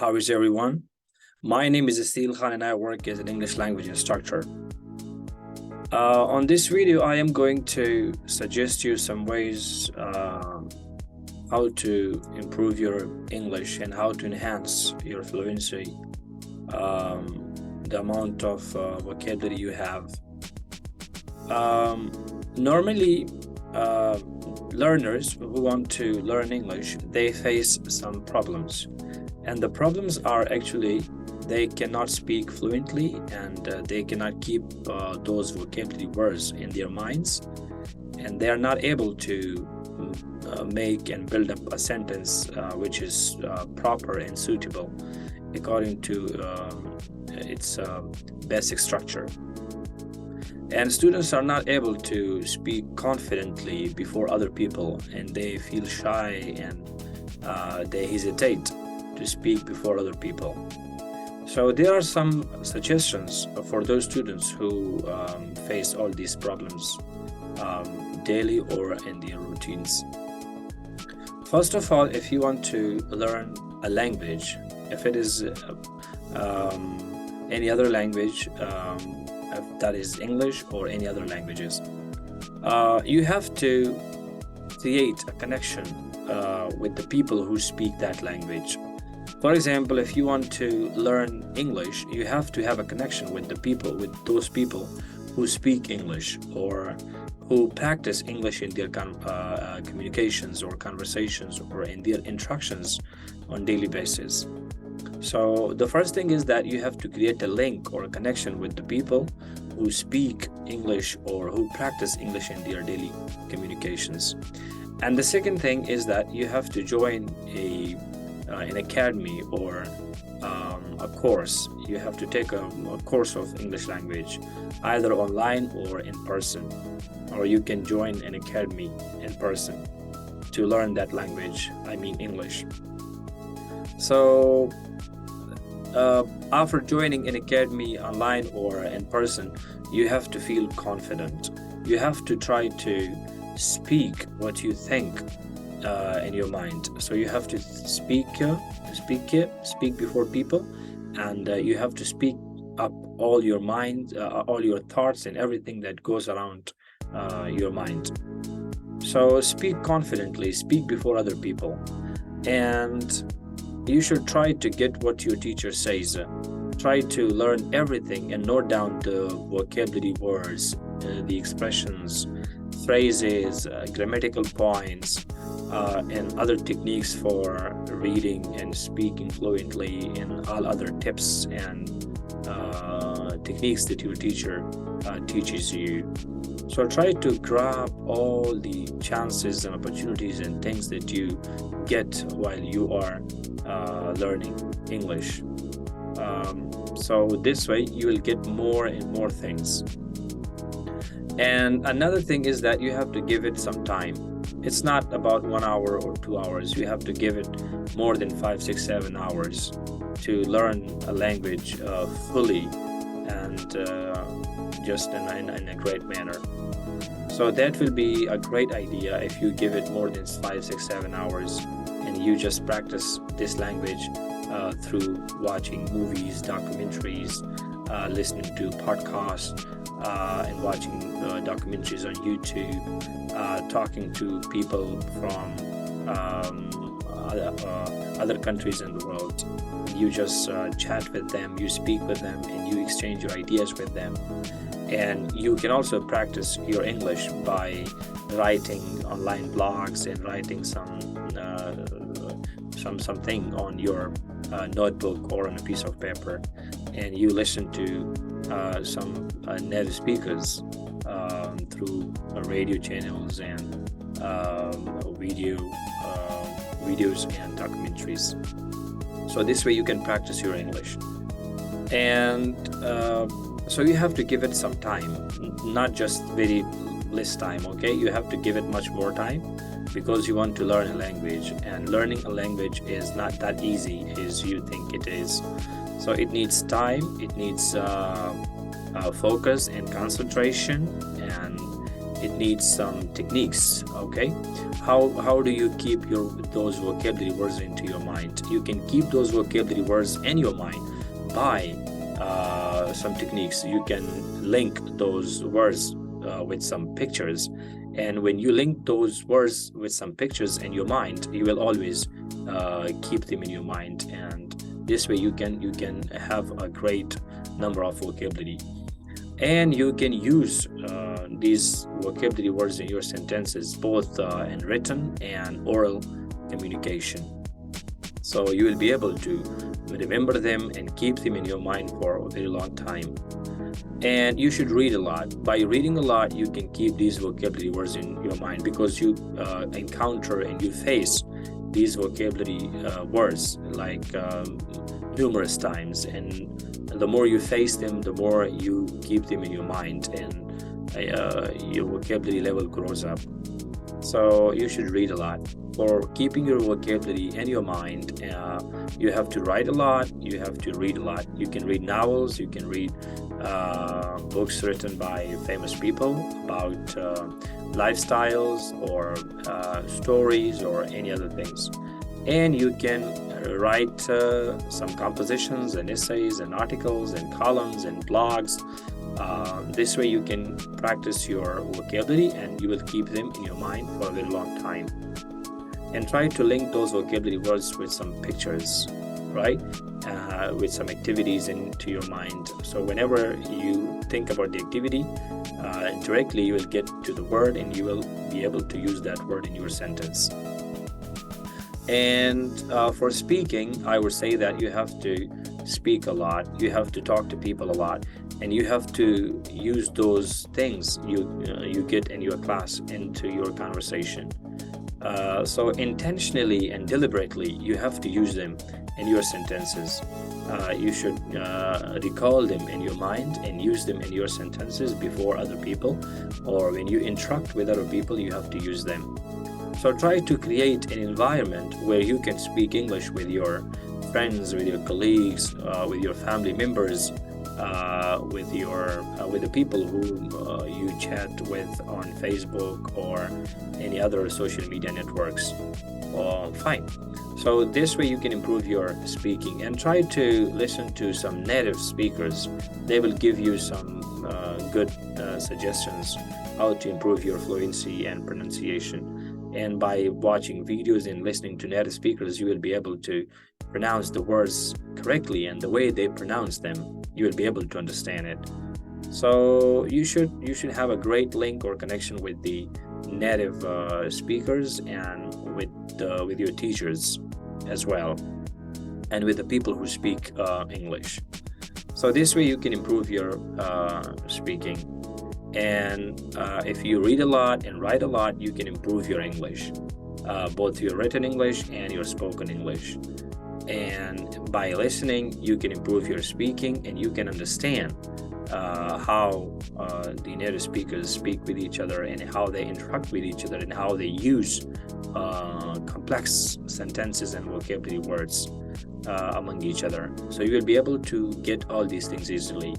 How is everyone? My name is Estil Khan and I work as an English language instructor. On this video, I am going to suggest you some ways how to improve your English and how to enhance your fluency, the amount of vocabulary you have. Normally, learners who want to learn English, they face some problems. And the problems are actually they cannot speak fluently and they cannot keep those vocabulary words in their minds, and they are not able to make and build up a sentence which is proper and suitable according to its basic structure. And students are not able to speak confidently before other people, and they feel shy and they hesitate to speak before other people. So there are some suggestions for those students who face all these problems daily or in their routines. First of all, if you want to learn a language, if it is any other language, if that is English or any other languages, you have to create a connection with the people who speak that language. For example, if you want to learn English, you have to have a connection with those people who speak English or who practice English in their communications or conversations or in their instructions on daily basis. So the first thing is that you have to create a link or a connection with the people who speak English or who practice English in their daily communications. And the second thing is that you have to join an academy or a course. You have to take a course of English language, either online or in person, or you can join an academy in person to learn that language, I mean English. So after joining an academy online or in person, you have to feel confident. You have to try to speak what you think in your mind. So you have to speak before people, and you have to speak up all your mind, all your thoughts and everything that goes around your mind. So speak confidently, speak before other people, and you should try to get what your teacher says. Try to learn everything and note down the vocabulary words, the expressions, phrases, grammatical points, and other techniques for reading and speaking fluently, and all other tips and techniques that your teacher teaches you. So try to grab all the chances and opportunities and things that you get while you are learning English. So this way you will get more and more things. And another thing is that you have to give it some time. It's not about 1 hour or 2 hours. You have to give it more than 5, 6, 7 hours to learn a language fully and just in a great manner. So that will be a great idea if you give it more than 5, 6, 7 hours and you just practice this language through watching movies, documentaries, listening to podcasts, and watching documentaries on YouTube, talking to people from other countries in the world. You just chat with them, you speak with them, and you exchange your ideas with them. And you can also practice your English by writing online blogs and writing something on your notebook or on a piece of paper, and you listen to some native speakers through radio channels and videos and documentaries. So this way you can practice your English. And so you have to give it some time, not just very less time, okay? You have to give it much more time because you want to learn a language, and learning a language is not that easy as you think it is. So it needs time, it needs focus and concentration, and it needs some techniques. Okay, how do you keep those vocabulary words into your mind? You can keep those vocabulary words in your mind by some techniques. You can link those words with some pictures, and when you link those words with some pictures in your mind, you will always keep them in your mind, and this way you can have a great number of vocabulary, and you can use these vocabulary words in your sentences, both in written and oral communication. So you will be able to remember them and keep them in your mind for a very long time. And you should read a lot. By reading a lot, you can keep these vocabulary words in your mind, because you encounter and you face these vocabulary words like numerous times, and the more you face them, the more you keep them in your mind, and your vocabulary level grows up. So you should read a lot. For keeping your vocabulary in your mind, you have to write a lot, you have to read a lot. You can read novels, you can read books written by famous people about lifestyles or stories or any other things. And you can write some compositions and essays and articles and columns and blogs. This way you can practice your vocabulary and you will keep them in your mind for a very long time. And try to link those vocabulary words with some pictures, right? With some activities into your mind. So whenever you think about the activity, directly you will get to the word and you will be able to use that word in your sentence. And for speaking, I would say that you have to speak a lot, you have to talk to people a lot, and you have to use those things you get in your class into your conversation. So intentionally and deliberately, you have to use them in your sentences. You should recall them in your mind and use them in your sentences before other people, or when you interact with other people, you have to use them. So try to create an environment where you can speak English with your friends, with your colleagues, with your family members, with the people who you chat with on Facebook or any other social media networks. Fine. So this way you can improve your speaking, and try to listen to some native speakers. They will give you some good suggestions how to improve your fluency and pronunciation. And by watching videos and listening to native speakers, you will be able to pronounce the words correctly, and the way they pronounce them, you will be able to understand it. So you should have a great link or connection with the native speakers, and with your teachers as well, and with the people who speak English. So this way you can improve your speaking. And if you read a lot and write a lot, you can improve your English, both your written English and your spoken English. And by listening, you can improve your speaking, and you can understand how the native speakers speak with each other, and how they interact with each other, and how they use complex sentences and vocabulary words among each other. So you will be able to get all these things easily.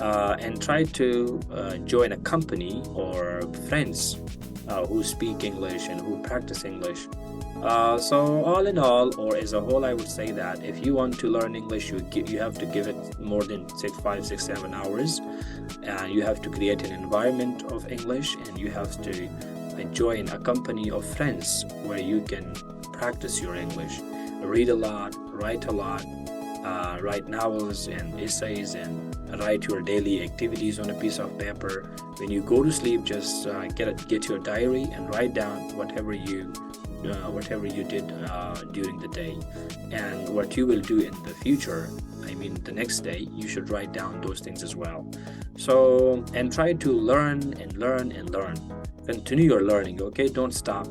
And try to join a company or friends who speak English and who practice English. So all in all, or as a whole, I would say that if you want to learn English, you have to give it more than 5, 6, 7 hours. You have to create an environment of English, and you have to join a company of friends where you can practice your English. Read a lot, write a lot, write novels and essays, and write your daily activities on a piece of paper. When you go to sleep, just get your diary and write down whatever you did during the day, and what you will do in the future. I mean, the next day, you should write down those things as well. So, and try to learn and learn and learn. Continue your learning, okay? Don't stop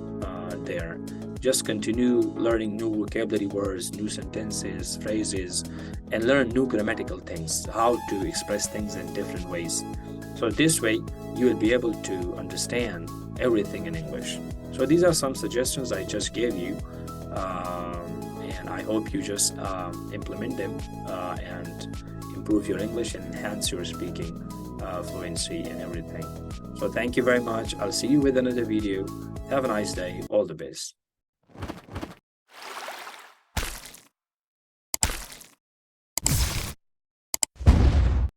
there. Just continue learning new vocabulary words, new sentences, phrases, and learn new grammatical things, how to express things in different ways. So this way, you will be able to understand everything in English. So these are some suggestions I just gave you, and I hope you just implement them and improve your English and enhance your speaking. fluency and everything. So thank you very much. I'll see you with another video. Have a nice day. All the best.